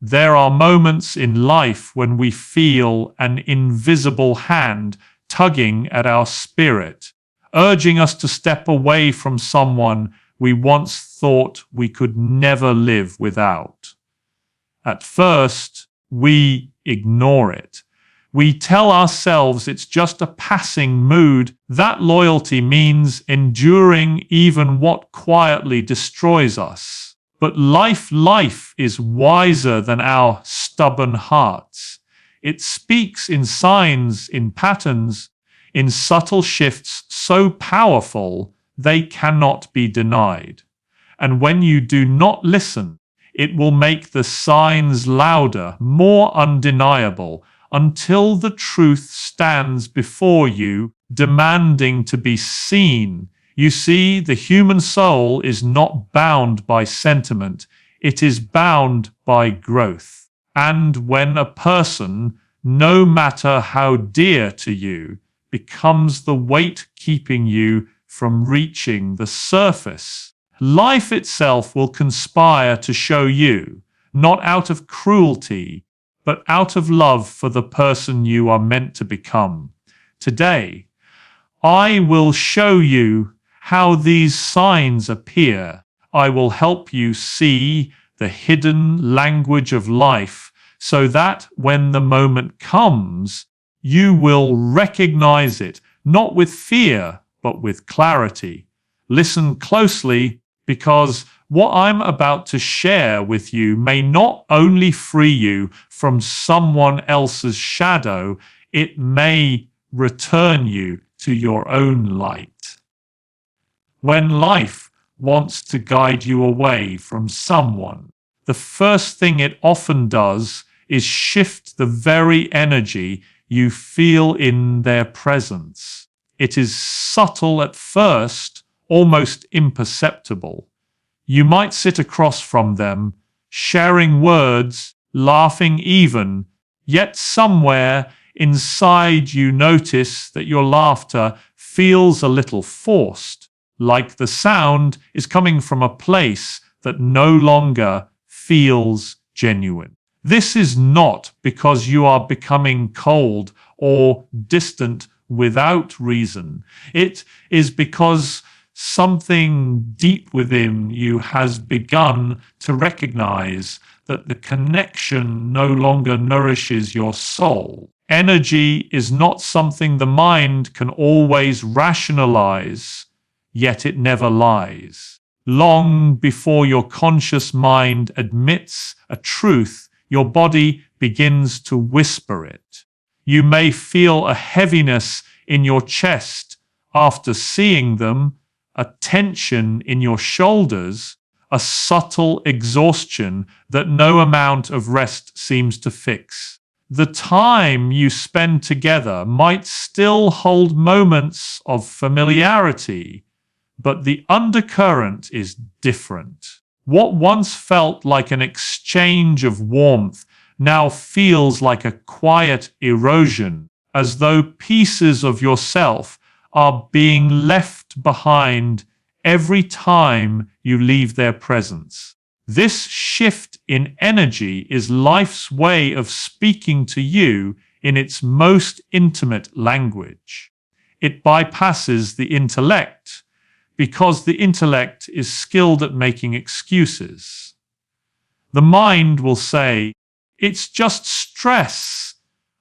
There are moments in life when we feel an invisible hand tugging at our spirit, urging us to step away from someone we once thought we could never live without. At first, we ignore it. We tell ourselves it's just a passing mood. That loyalty means enduring even what quietly destroys us. But life is wiser than our stubborn hearts. It speaks in signs, in patterns, in subtle shifts so powerful they cannot be denied. And when you do not listen, it will make the signs louder, more undeniable, until the truth stands before you, demanding to be seen. You see, the human soul is not bound by sentiment, it is bound by growth. And when a person, no matter how dear to you, becomes the weight keeping you from reaching the surface, life itself will conspire to show you, not out of cruelty, but out of love for the person you are meant to become. Today, I will show you how these signs appear. I will help you see the hidden language of life so that when the moment comes, you will recognize it, not with fear, but with clarity. Listen closely, because what I'm about to share with you may not only free you from someone else's shadow, it may return you to your own light. When life wants to guide you away from someone, the first thing it often does is shift the very energy you feel in their presence. It is subtle at first, almost imperceptible. You might sit across from them, sharing words, laughing even, yet somewhere inside you notice that your laughter feels a little forced, like the sound is coming from a place that no longer feels genuine. This is not because you are becoming cold or distant without reason. It is because something deep within you has begun to recognize that the connection no longer nourishes your soul. Energy is not something the mind can always rationalize, yet it never lies. Long before your conscious mind admits a truth, your body begins to whisper it. You may feel a heaviness in your chest after seeing them, a tension in your shoulders, a subtle exhaustion that no amount of rest seems to fix. The time you spend together might still hold moments of familiarity, but the undercurrent is different. What once felt like an exchange of warmth now feels like a quiet erosion, as though pieces of yourself are being left behind every time you leave their presence. This shift in energy is life's way of speaking to you in its most intimate language. It bypasses the intellect, because the intellect is skilled at making excuses. The mind will say, "It's just stress,"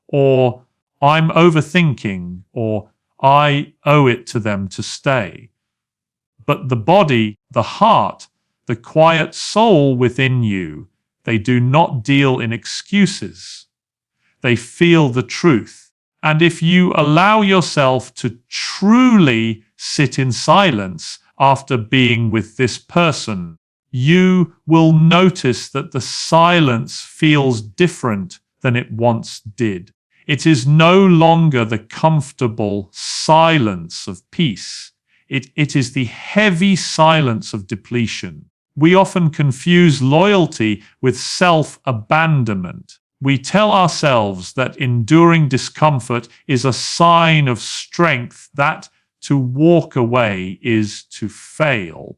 or "I'm overthinking," or "I owe it to them to stay." But the body, the heart, the quiet soul within you, they do not deal in excuses. They feel the truth. And if you allow yourself to truly sit in silence after being with this person, you will notice that the silence feels different than it once did. It is no longer the comfortable silence of peace. It is the heavy silence of depletion. We often confuse loyalty with self-abandonment. We tell ourselves that enduring discomfort is a sign of strength, that to walk away is to fail.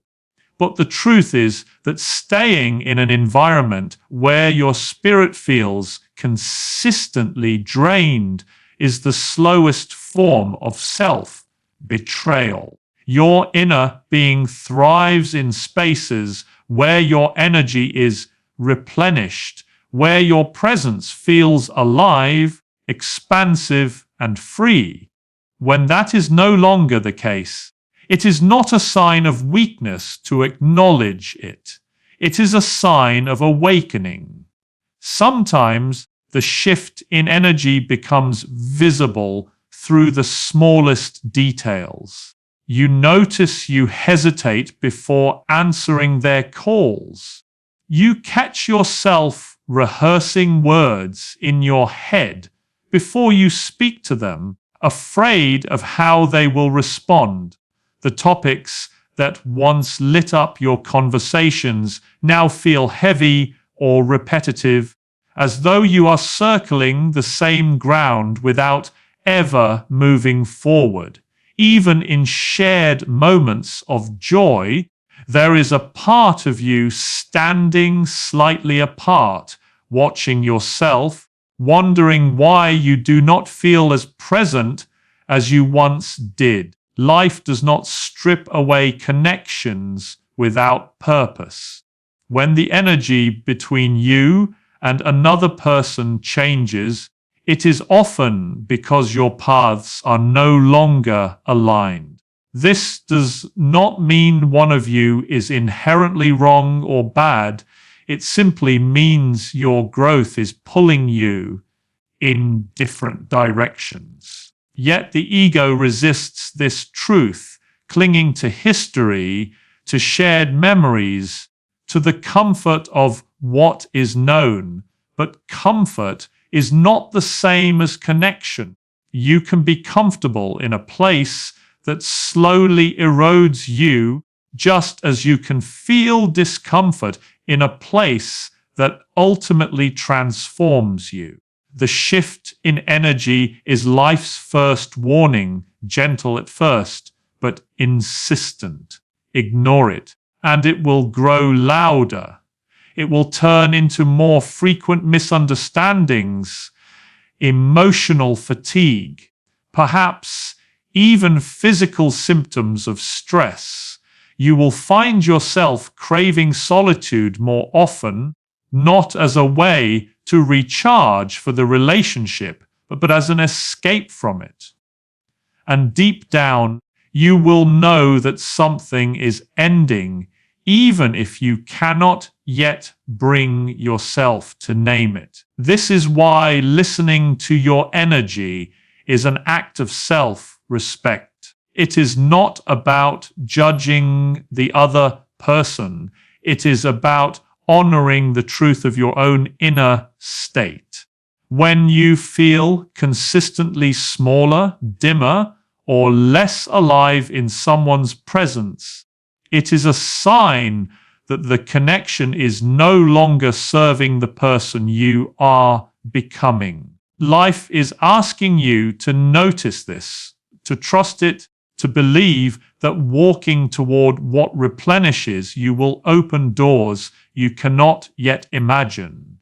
But the truth is that staying in an environment where your spirit feels consistently drained is the slowest form of self-betrayal. Your inner being thrives in spaces where your energy is replenished, where your presence feels alive, expansive, and free. When that is no longer the case, it is not a sign of weakness to acknowledge it. It is a sign of awakening. Sometimes the shift in energy becomes visible through the smallest details. You notice you hesitate before answering their calls. You catch yourself rehearsing words in your head before you speak to them, afraid of how they will respond. The topics that once lit up your conversations now feel heavy or repetitive, as though you are circling the same ground without ever moving forward. Even in shared moments of joy, there is a part of you standing slightly apart, watching yourself, wondering why you do not feel as present as you once did. Life does not strip away connections without purpose. When the energy between you and another person changes, it is often because your paths are no longer aligned. This does not mean one of you is inherently wrong or bad. It simply means your growth is pulling you in different directions. Yet the ego resists this truth, clinging to history, to shared memories, to the comfort of what is known. But comfort is not the same as connection. You can be comfortable in a place that slowly erodes you, just as you can feel discomfort in a place that ultimately transforms you. The shift in energy is life's first warning, gentle at first, but insistent. Ignore it, and it will grow louder. It will turn into more frequent misunderstandings, emotional fatigue, perhaps even physical symptoms of stress. You will find yourself craving solitude more often, not as a way to recharge for the relationship, but as an escape from it. And deep down, you will know that something is ending, even if you cannot yet bring yourself to name it. This is why listening to your energy is an act of self-respect. It is not about judging the other person. It is about honoring the truth of your own inner state. When you feel consistently smaller, dimmer, or less alive in someone's presence, it is a sign that the connection is no longer serving the person you are becoming. Life is asking you to notice this, to trust it, to believe that walking toward what replenishes you will open doors you cannot yet imagine.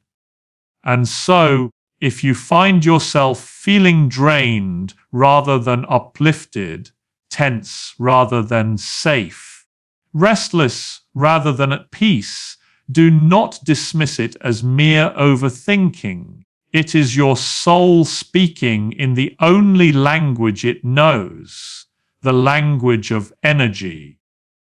And so, if you find yourself feeling drained rather than uplifted, tense rather than safe, restless rather than at peace, do not dismiss it as mere overthinking. It is your soul speaking in the only language it knows, the language of energy.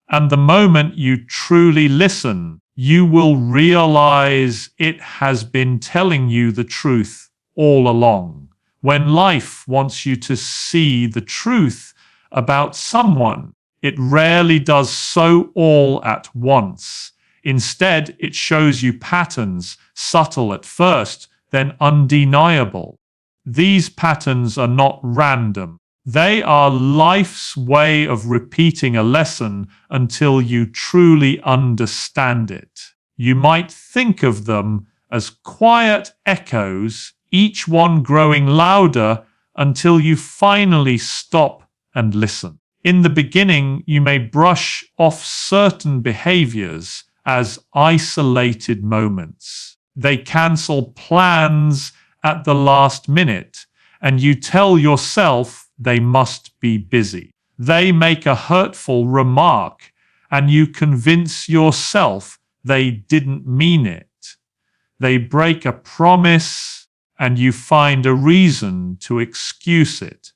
And the moment you truly listen, you will realize it has been telling you the truth all along. When life wants you to see the truth about someone, it rarely does so all at once. Instead, it shows you patterns, subtle at first, then undeniable. These patterns are not random. They are life's way of repeating a lesson until you truly understand it. You might think of them as quiet echoes, each one growing louder until you finally stop and listen. In the beginning, you may brush off certain behaviors as isolated moments. They cancel plans at the last minute, and you tell yourself they must be busy. They make a hurtful remark, and you convince yourself they didn't mean it. They break a promise, and you find a reason to excuse it.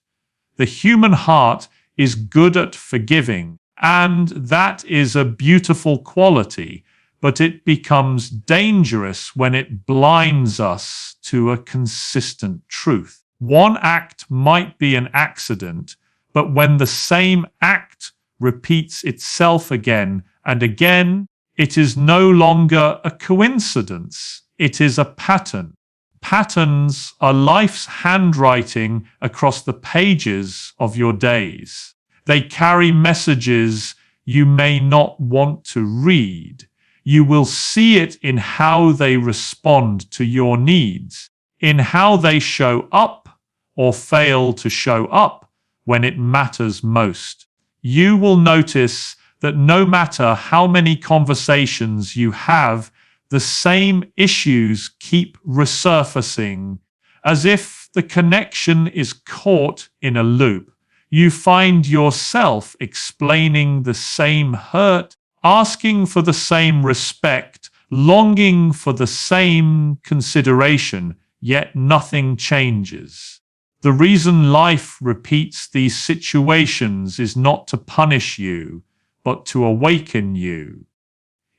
The human heart is good at forgiving, and that is a beautiful quality, but it becomes dangerous when it blinds us to a consistent truth. One act might be an accident, but when the same act repeats itself again and again, it is no longer a coincidence. It is a pattern. Patterns are life's handwriting across the pages of your days. They carry messages you may not want to read. You will see it in how they respond to your needs, in how they show up or fail to show up when it matters most. You will notice that no matter how many conversations you have, the same issues keep resurfacing, as if the connection is caught in a loop. You find yourself explaining the same hurt, asking for the same respect, longing for the same consideration, yet nothing changes. The reason life repeats these situations is not to punish you, but to awaken you.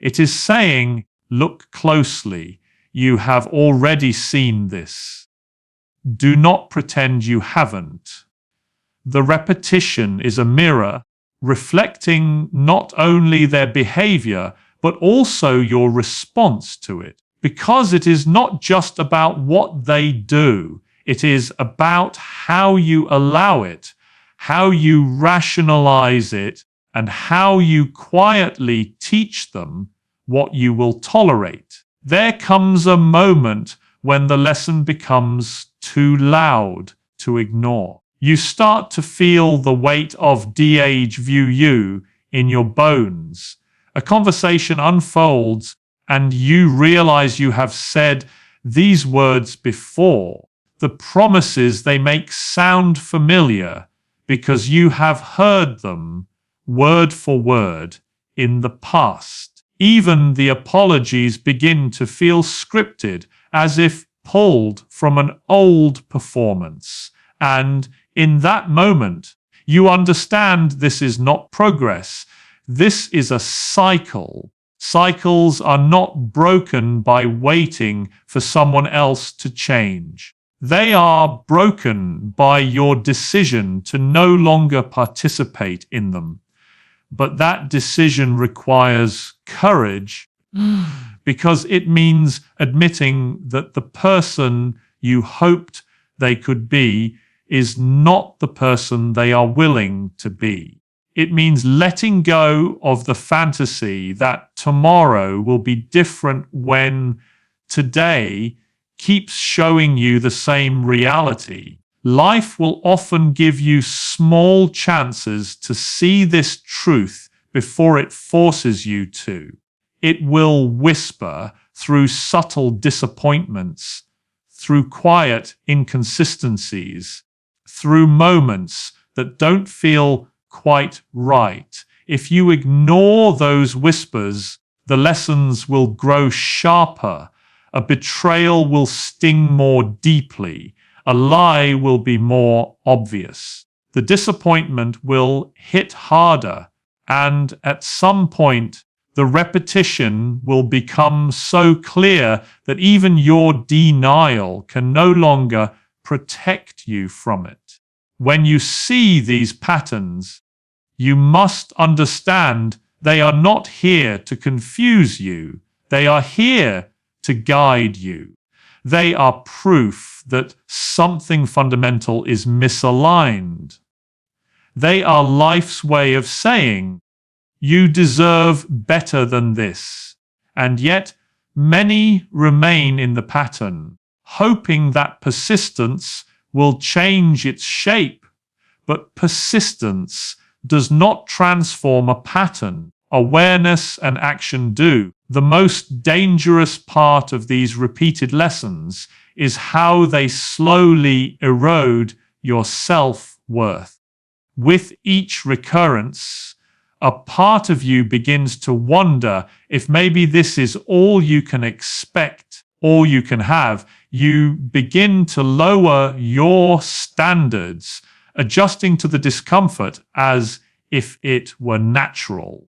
It is saying, look closely, you have already seen this. Do not pretend you haven't. The repetition is a mirror, reflecting not only their behavior, but also your response to it. Because it is not just about what they do, it is about how you allow it, how you rationalize it, and how you quietly teach them what you will tolerate. There comes a moment when the lesson becomes too loud to ignore. You start to feel the weight of DH view you in your bones. A conversation unfolds and you realize you have said these words before. The promises they make sound familiar because you have heard them word for word in the past. Even the apologies begin to feel scripted, as if pulled from an old performance. And in that moment, you understand this is not progress. This is a cycle. Cycles are not broken by waiting for someone else to change. They are broken by your decision to no longer participate in them. But that decision requires courage because it means admitting that the person you hoped they could be is not the person they are willing to be. It means letting go of the fantasy that tomorrow will be different when today keeps showing you the same reality. Life will often give you small chances to see this truth before it forces you to. It will whisper through subtle disappointments, through quiet inconsistencies, through moments that don't feel quite right. If you ignore those whispers, the lessons will grow sharper. A betrayal will sting more deeply. A lie will be more obvious. The disappointment will hit harder, and at some point, the repetition will become so clear that even your denial can no longer protect you from it. When you see these patterns, you must understand they are not here to confuse you. They are here to guide you. They are proof that something fundamental is misaligned. They are life's way of saying, you deserve better than this. And yet, many remain in the pattern, hoping that persistence will change its shape. But persistence does not transform a pattern. Awareness and action do. The most dangerous part of these repeated lessons is how they slowly erode your self-worth. With each recurrence, a part of you begins to wonder if maybe this is all you can expect, all you can have. You begin to lower your standards, adjusting to the discomfort as if it were natural.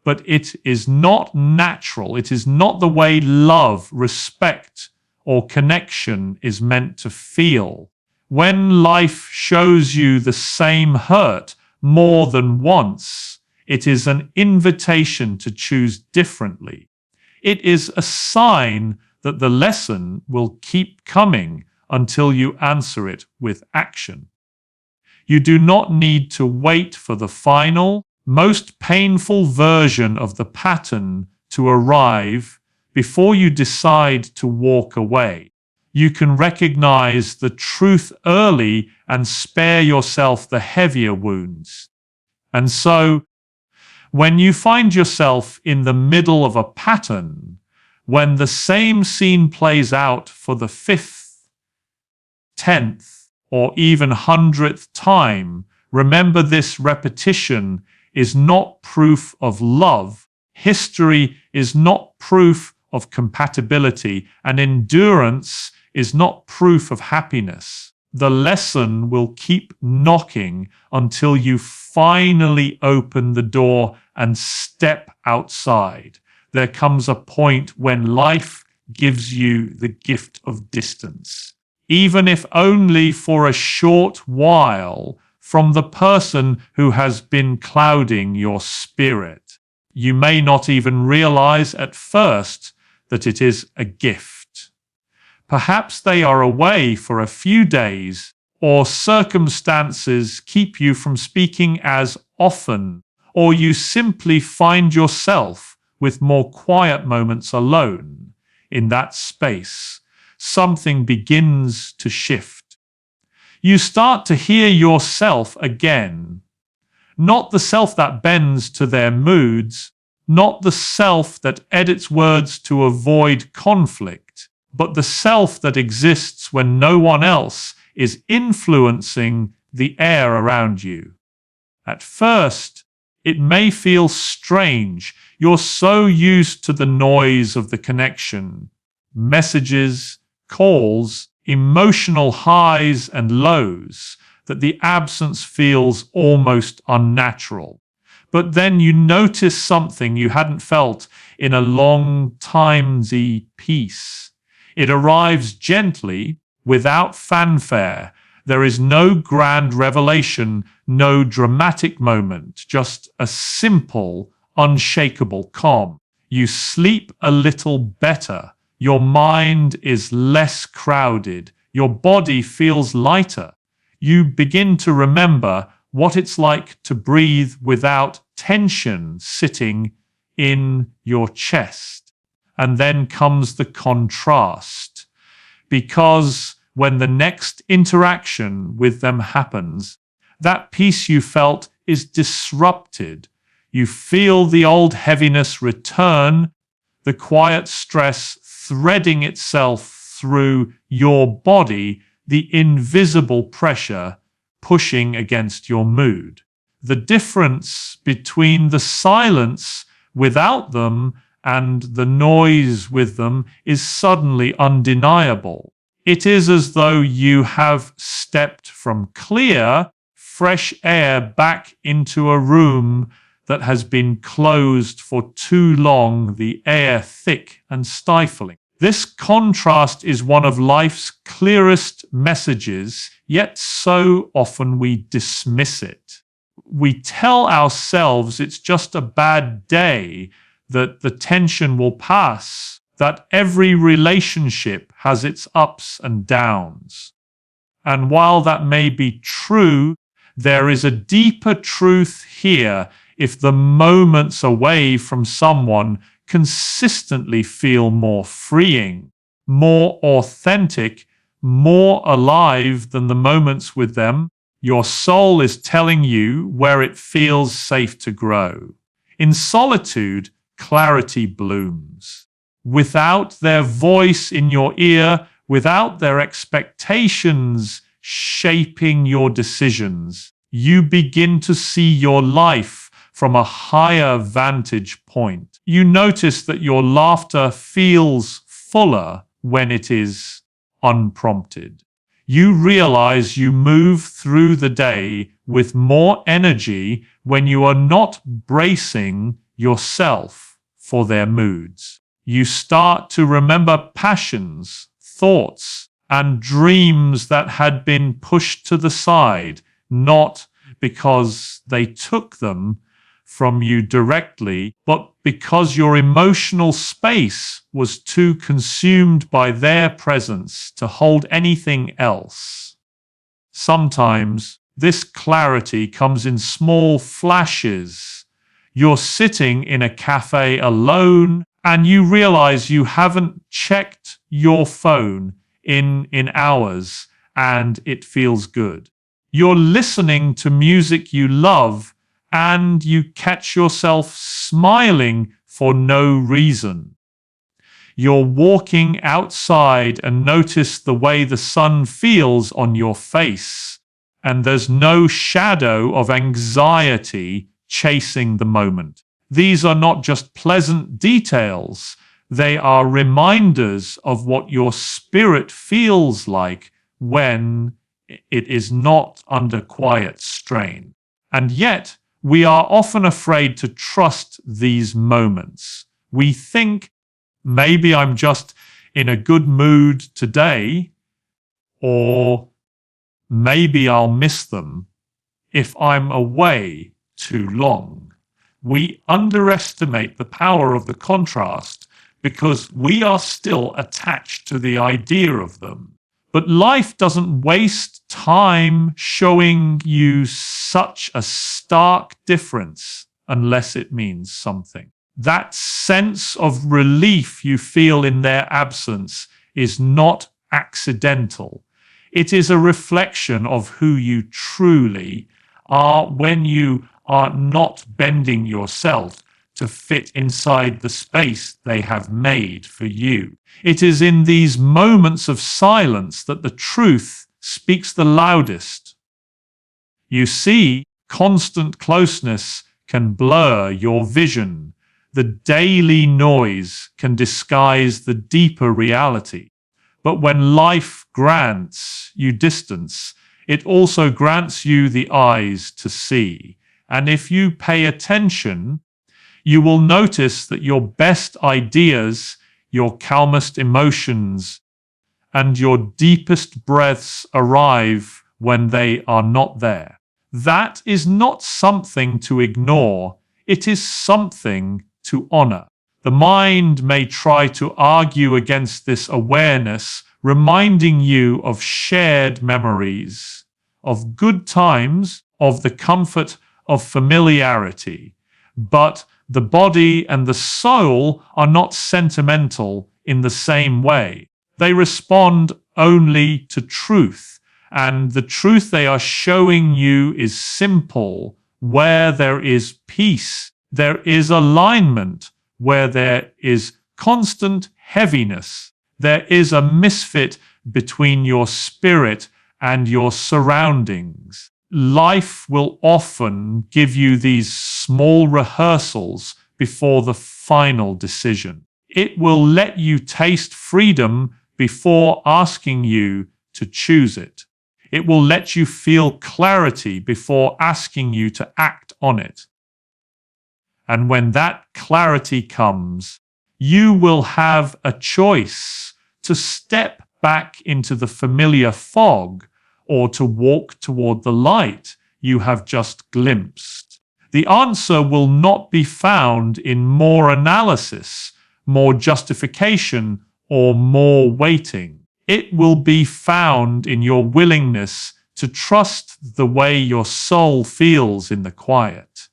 But it is not natural. It is not the way love, respect, or connection is meant to feel. When life shows you the same hurt more than once, it is an invitation to choose differently. It is a sign that the lesson will keep coming until you answer it with action. You do not need to wait for the final, most painful version of the pattern to arrive before you decide to walk away. You can recognize the truth early and spare yourself the heavier wounds. And so, when you find yourself in the middle of a pattern, when the same scene plays out for the 5th, 10th, or even 100th time, remember this repetition is not proof of love. History is not proof of compatibility, and endurance is not proof of happiness. The lesson will keep knocking until you finally open the door and step outside. There comes a point when life gives you the gift of distance, even if only for a short while, from the person who has been clouding your spirit. You may not even realize at first that it is a gift. Perhaps they are away for a few days, or circumstances keep you from speaking as often, or you simply find yourself with more quiet moments alone. In that space, something begins to shift. You start to hear yourself again. Not the self that bends to their moods, not the self that edits words to avoid conflict, but the self that exists when no one else is influencing the air around you. At first, it may feel strange. You're so used to the noise of the connection, messages, calls, emotional highs and lows, that the absence feels almost unnatural. But then you notice something you hadn't felt in a long time, the peace. It arrives gently, without fanfare. There is no grand revelation, no dramatic moment, just a simple, unshakable calm. You sleep a little better. Your mind is less crowded. Your body feels lighter. You begin to remember what it's like to breathe without tension sitting in your chest. And then comes the contrast. Because when the next interaction with them happens, that peace you felt is disrupted. You feel the old heaviness return, the quiet stress threading itself through your body, the invisible pressure pushing against your mood. The difference between the silence without them and the noise with them is suddenly undeniable. It is as though you have stepped from clear, fresh air back into a room that has been closed for too long, the air thick and stifling. This contrast is one of life's clearest messages, yet so often we dismiss it. We tell ourselves it's just a bad day, that the tension will pass, that every relationship has its ups and downs. And while that may be true, there is a deeper truth here. If the moments away from someone consistently feel more freeing, more authentic, more alive than the moments with them, Your soul is telling you where it feels safe to grow. In solitude, clarity blooms. Without their voice in your ear, without their expectations shaping your decisions, you begin to see your life from a higher vantage point. You notice that your laughter feels fuller when it is unprompted. You realize you move through the day with more energy when you are not bracing yourself for their moods. You start to remember passions, thoughts, and dreams that had been pushed to the side, not because they took them from you directly, but because your emotional space was too consumed by their presence to hold anything else. Sometimes this clarity comes in small flashes. You're sitting in a cafe alone and you realize you haven't checked your phone in hours and it feels good. You're listening to music you love and you catch yourself smiling for no reason. You're walking outside and notice the way the sun feels on your face, and there's no shadow of anxiety chasing the moment. These are not just pleasant details, they are reminders of what your spirit feels like when it is not under quiet strain. And yet, we are often afraid to trust these moments. We think, maybe I'm just in a good mood today, or maybe I'll miss them if I'm away too long. We underestimate the power of the contrast because we are still attached to the idea of them. But life doesn't waste time showing you such a stark difference unless it means something. That sense of relief you feel in their absence is not accidental. It is a reflection of who you truly are when you are not bending yourself to fit inside the space they have made for you. It is in these moments of silence that the truth speaks the loudest. You see, constant closeness can blur your vision. The daily noise can disguise the deeper reality. But when life grants you distance, it also grants you the eyes to see. And if you pay attention, you will notice that your best ideas, your calmest emotions, and your deepest breaths arrive when they are not there. That is not something to ignore. It is something to honor. The mind may try to argue against this awareness, reminding you of shared memories, of good times, of the comfort of familiarity. But the body and the soul are not sentimental in the same way. They respond only to truth, and the truth they are showing you is simple. Where there is peace, there is alignment. Where there is constant heaviness, there is a misfit between your spirit and your surroundings. Life will often give you these small rehearsals before the final decision. It will let you taste freedom before asking you to choose it. It will let you feel clarity before asking you to act on it. And when that clarity comes, you will have a choice to step back into the familiar fog or to walk toward the light you have just glimpsed. The answer will not be found in more analysis, more justification, or more waiting. It will be found in your willingness to trust the way your soul feels in the quiet.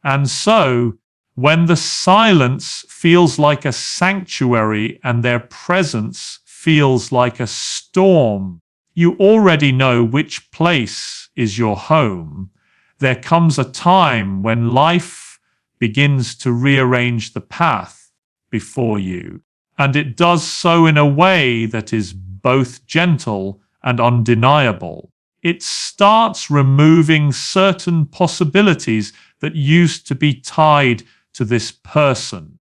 And so, when the silence feels like a sanctuary and their presence feels like a storm, You already know which place is your home. There comes a time when life begins to rearrange the path before you, and it does so in a way that is both gentle and undeniable. It starts removing certain possibilities that used to be tied to this person.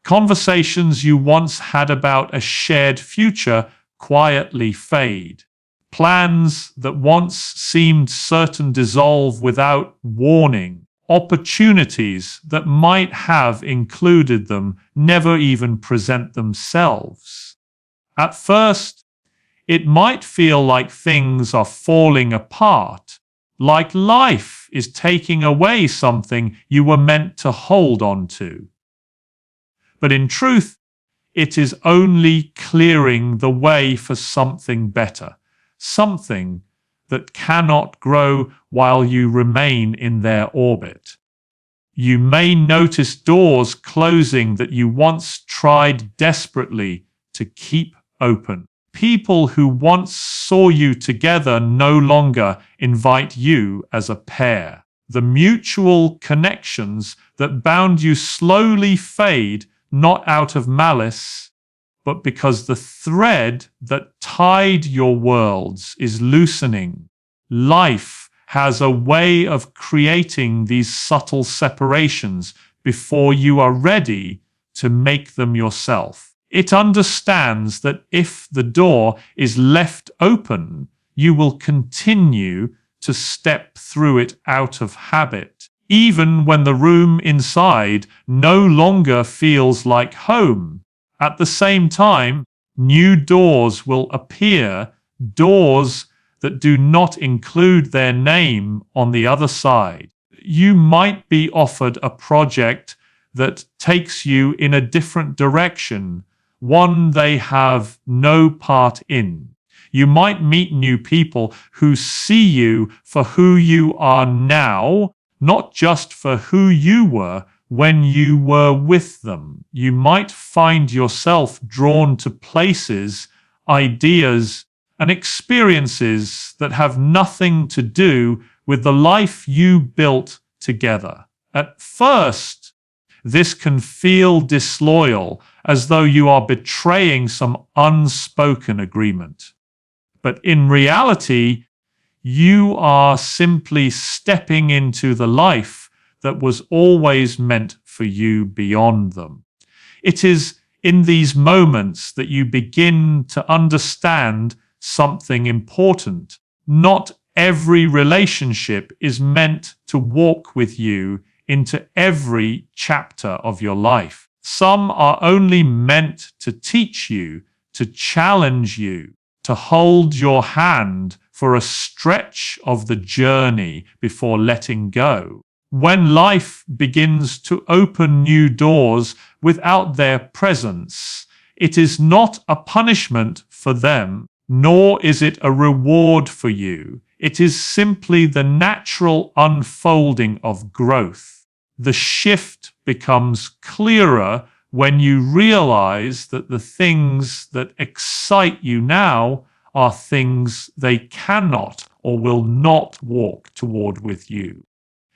Conversations you once had about a shared future quietly fade. Plans that once seemed certain dissolve without warning. Opportunities that might have included them never even present themselves. At first, it might feel like things are falling apart, like life is taking away something you were meant to hold on to. But in truth, it is only clearing the way for something better, something that cannot grow while you remain in their orbit. You may notice doors closing that you once tried desperately to keep open. People who once saw you together no longer invite you as a pair. The mutual connections that bound you slowly fade, not out of malice, but because the thread that tied your worlds is loosening. Life has a way of creating these subtle separations before you are ready to make them yourself. It understands that if the door is left open, you will continue to step through it out of habit, even when the room inside no longer feels like home. At the same time, new doors will appear, doors that do not include their name on the other side. You might be offered a project that takes you in a different direction, one they have no part in. You might meet new people who see you for who you are now, not just for who you were when you were with them. You might find yourself drawn to places, ideas, and experiences that have nothing to do with the life you built together. At first, this can feel disloyal, as though you are betraying some unspoken agreement. But in reality, you are simply stepping into the life that was always meant for you beyond them. It is in these moments that you begin to understand something important. Not every relationship is meant to walk with you into every chapter of your life. Some are only meant to teach you, to challenge you, to hold your hand for a stretch of the journey before letting go. When life begins to open new doors without their presence, it is not a punishment for them, nor is it a reward for you. It is simply the natural unfolding of growth. The shift becomes clearer when you realize that the things that excite you now are things they cannot or will not walk toward with you.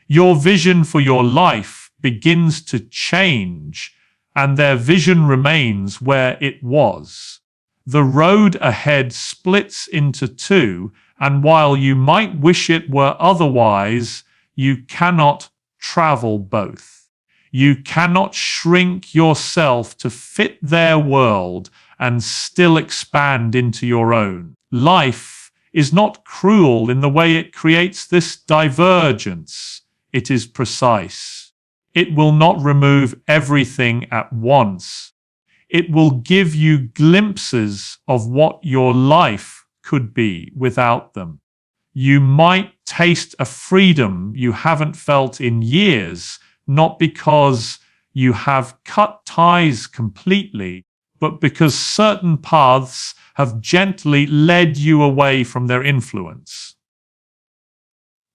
Your vision for your life begins to change, and their vision remains where it was. The road ahead splits into two, and while you might wish it were otherwise, you cannot travel both. You cannot shrink yourself to fit their world and still expand into your own. Life is not cruel in the way it creates this divergence. It is precise. It will not remove everything at once. It will give you glimpses of what your life could be without them. You might taste a freedom you haven't felt in years, not because you have cut ties completely, but because certain paths have gently led you away from their influence.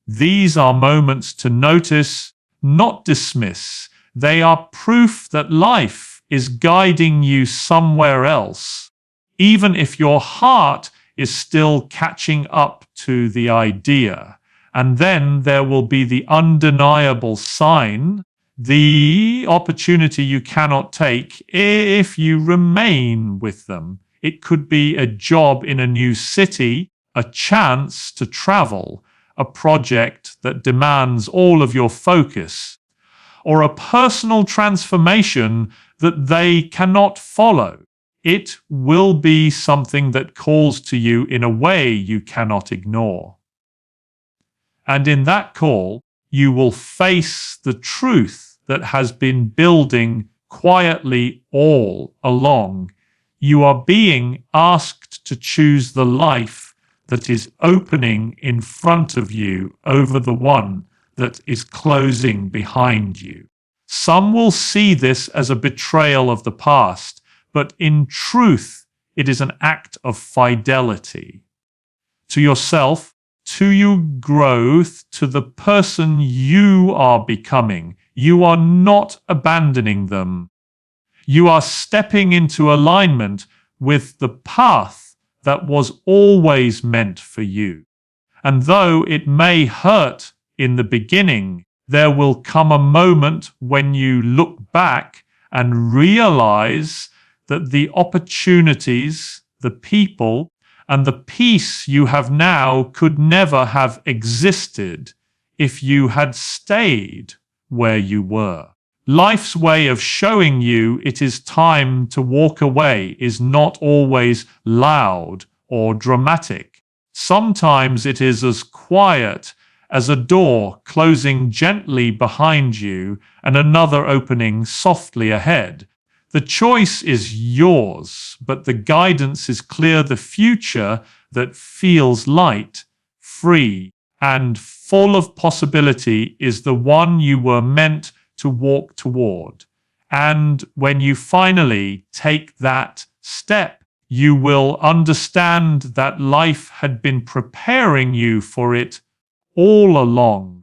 These are moments to notice, not dismiss. They are proof that life is guiding you somewhere else. Even if your heart is still catching up to the idea. And then there will be the undeniable sign, the opportunity you cannot take if you remain with them. It could be a job in a new city, a chance to travel, a project that demands all of your focus, or a personal transformation that they cannot follow. It will be something that calls to you in a way you cannot ignore. And in that call, you will face the truth that has been building quietly all along. You are being asked to choose the life that is opening in front of you over the one that is closing behind you. Some will see this as a betrayal of the past, but in truth, it is an act of fidelity to yourself, to your growth, to the person you are becoming. You are not abandoning them. You are stepping into alignment with the path that was always meant for you. And though it may hurt in the beginning, there will come a moment when you look back and realize that the opportunities, the people, and the peace you have now could never have existed if you had stayed where you were. Life's way of showing you it is time to walk away is not always loud or dramatic. Sometimes it is as quiet as a door closing gently behind you and another opening softly ahead. The choice is yours, but the guidance is clear. The future that feels light, free, and full of possibility is the one you were meant to walk toward. And when you finally take that step, you will understand that life had been preparing you for it all along.